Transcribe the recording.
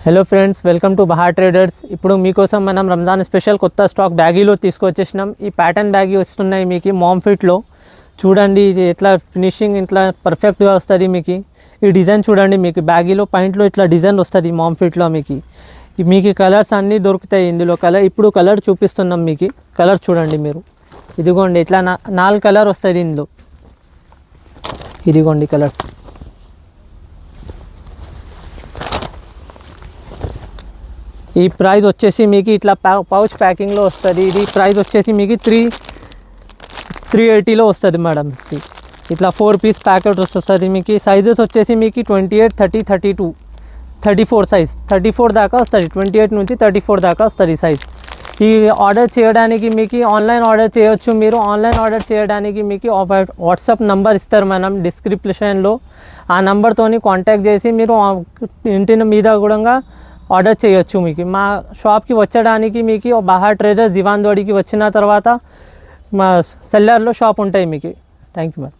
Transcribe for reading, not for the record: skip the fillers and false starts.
Hello friends, welcome to Bahar traders. ఇప్పుడు మీకోసం మనం రంజాన్ స్పెషల్ కొత్త స్టాక్ బ్యాగీలో తీసుకొచ్చేసినాం. ఈ ప్యాటర్న్ బ్యాగీ వస్తున్నాయి మీకు మామ్ ఫిట్లో. చూడండి ఇది ఎట్లా ఫినిషింగ్ ఇట్లా పర్ఫెక్ట్గా వస్తుంది. మీకు ఈ డిజైన్ చూడండి, మీకు బ్యాగీలో పాయింట్లో ఇట్లా డిజైన్ వస్తుంది మామ్ ఫిట్లో. మీకు కలర్స్ అన్నీ దొరుకుతాయి ఇందులో. ఇప్పుడు కలర్ చూపిస్తున్నాం మీకు. కలర్స్ చూడండి మీరు. ఇదిగోండి ఇట్లా 4 కలర్ వస్తుంది ఇందులో. ఇదిగోండి కలర్స్. ఈ ప్రైస్ వచ్చేసి మీకు ఇట్లా పౌచ్ ప్యాకింగ్లో వస్తుంది. ఇది ప్రైస్ వచ్చేసి మీకు 380లో వస్తుంది మేడం. ఇట్లా 4 పీస్ ప్యాకెట్ వస్తుంది. మీకు సైజెస్ వచ్చేసి మీకు 28, 30, 32, 34 సైజ్. 34 దాకా వస్తుంది. 28 నుంచి 34 దాకా వస్తుంది సైజ్. ఈ ఆర్డర్ చేయడానికి మీకు ఆన్లైన్ ఆర్డర్ చేయొచ్చు. మీరు ఆన్లైన్ ఆర్డర్ చేయడానికి మీకు వాట్సాప్ నెంబర్ ఇస్తారు మనం డిస్క్రిప్షన్లో. ఆ నెంబర్తో కాంటాక్ట్ చేసి మీరు ఇంటి మీద కూడా ఆర్డర్ చేయొచ్చు. మీకు మా షాప్కి వచ్చడానికి మీకు బహార్ ట్రేడర్స్ దివాన్ దోడికి వచ్చిన తర్వాత మా సెల్లర్లో షాప్ ఉంటాయి మీకు. Thank you madam.